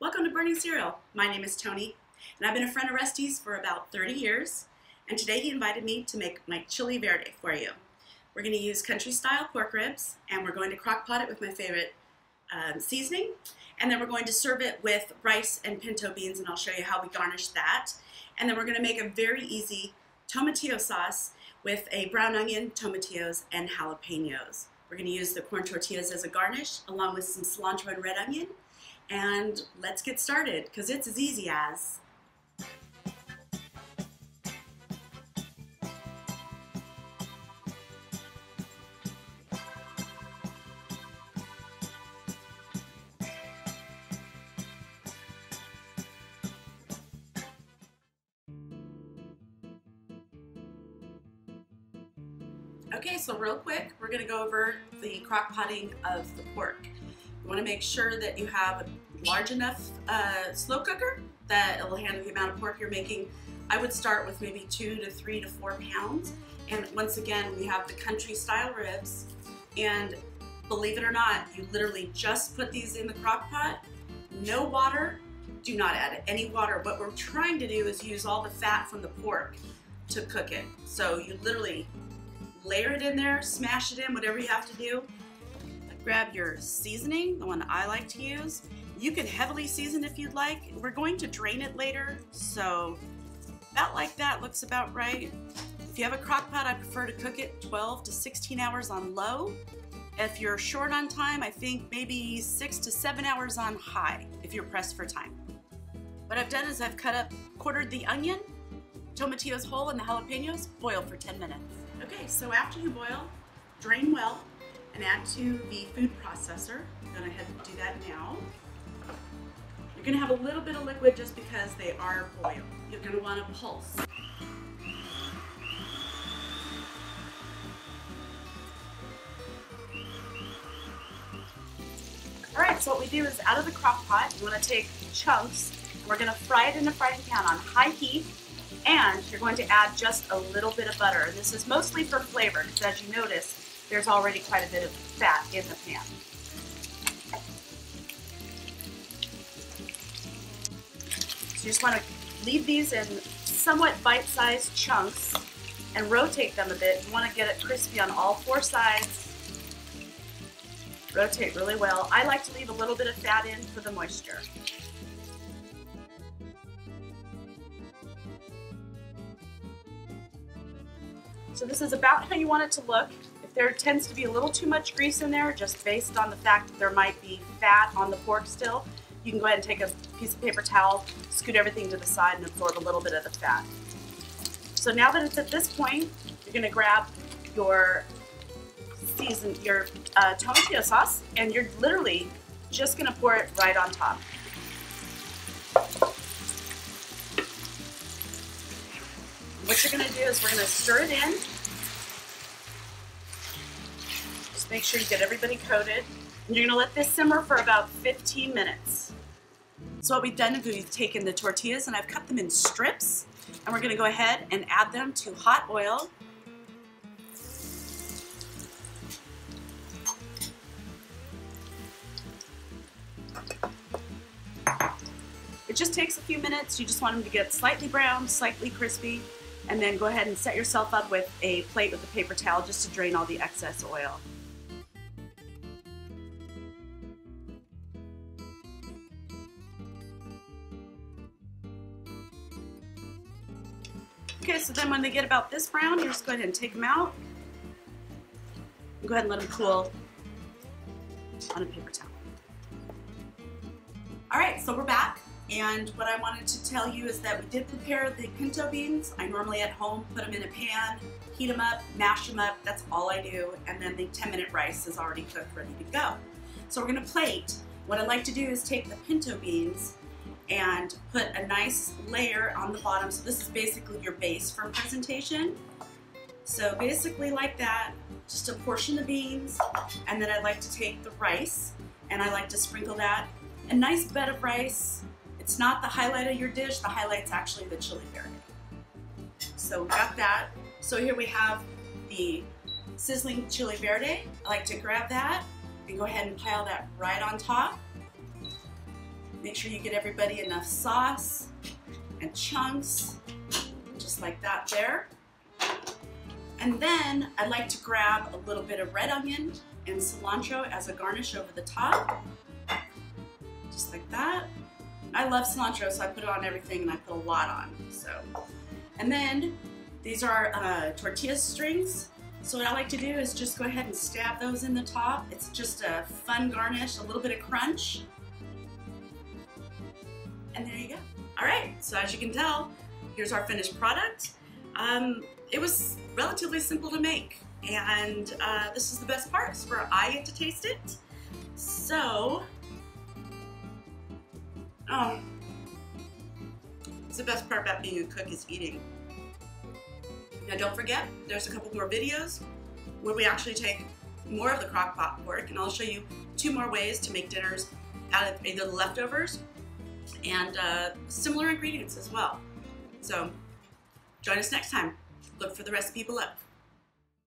Welcome to Burning Cereal. My name is Tony, and I've been a friend of Rusty's for about 30 years, and today he invited me to make my chili verde for you. We're going to use country-style pork ribs, and we're going to crock pot it with my favorite seasoning, and then we're going to serve it with rice and pinto beans, and I'll show you how we garnish that. And then we're going to make a very easy tomatillo sauce with a brown onion, tomatillos, and jalapeños. We're going to use the corn tortillas as a garnish, along with some cilantro and red onion. And let's get started, because it's as easy as. Okay, so real quick, we're going to go over the crock potting of the pork. You want to make sure that you have a large enough slow cooker that it will handle the amount of pork you're making. I would start with maybe 2 to 3 to 4 pounds. And once again, we have the country style ribs. And believe it or not, you literally just put these in the crock pot. No water. Do not add any water. What we're trying to do is use all the fat from the pork to cook it. So you literally layer it in there, smash it in, whatever you have to do. Grab your seasoning, the one I like to use. You can heavily season if you'd like. We're going to drain it later, so about like that looks about right. If you have a crock pot, I prefer to cook it 12 to 16 hours on low. If you're short on time, I think maybe 6 to 7 hours on high if you're pressed for time. What I've done is I've quartered the onion, tomatillos whole, and the jalapeños, boil for 10 minutes. Okay, so after you boil, drain well, and add to the food processor. I'm going to head and do that now. You're going to have a little bit of liquid just because they are boiled. You're going to want to pulse. Alright, so what we do is out of the crock pot, you want to take chunks, and we're going to fry it in a frying pan on high heat, and you're going to add just a little bit of butter. And this is mostly for flavor, because as you notice, there's already quite a bit of fat in the pan. So you just want to leave these in somewhat bite-sized chunks and rotate them a bit. You want to get it crispy on all 4 sides. Rotate really well. I like to leave a little bit of fat in for the moisture. So this is about how you want it to look. If there tends to be a little too much grease in there, just based on the fact that there might be fat on the pork still, you can go ahead and take a piece of paper towel, scoot everything to the side, and absorb a little bit of the fat. So now that it's at this point, you're going to grab your tomatillo sauce, and you're literally just going to pour it right on top. What you're going to do is we're going to stir it in. Just make sure you get everybody coated. And you're going to let this simmer for about 15 minutes. So what we've done is we've taken the tortillas and I've cut them in strips. And we're going to go ahead and add them to hot oil. It just takes a few minutes. You just want them to get slightly brown, slightly crispy. And then go ahead and set yourself up with a plate with a paper towel just to drain all the excess oil. Okay, so then when they get about this brown, you're just go ahead and take them out. And go ahead and let them cool on a paper towel. All right, so we're back. And what I wanted to tell you is that we did prepare the pinto beans. I normally at home put them in a pan, heat them up, mash them up, that's all I do. And then the 10-minute rice is already cooked, ready to go. So we're gonna plate. What I like to do is take the pinto beans and put a nice layer on the bottom. So this is basically your base for presentation. So basically like that, just a portion of beans, and then I like to take the rice, and I like to sprinkle that. A nice bed of rice. It's not the highlight of your dish, the highlight's actually the chili verde. So we got that. So here we have the sizzling chili verde. I like to grab that and go ahead and pile that right on top. Make sure you get everybody enough sauce and chunks, just like that there. And then I'd like to grab a little bit of red onion and cilantro as a garnish over the top, just like that. I love cilantro, so I put it on everything, and I put a lot on. So, and then these are tortilla strings. So what I like to do is just go ahead and stab those in the top. It's just a fun garnish, a little bit of crunch. And there you go. All right, so as you can tell, here's our finished product. It was relatively simple to make, and this is the best part, is where I get to taste it. So, it's the best part about being a cook is eating. Now don't forget, there's a couple more videos where we actually take more of the crock pot pork, and I'll show you 2 more ways to make dinners out of either the leftovers and similar ingredients as well. So join us next time. Look for the recipe below.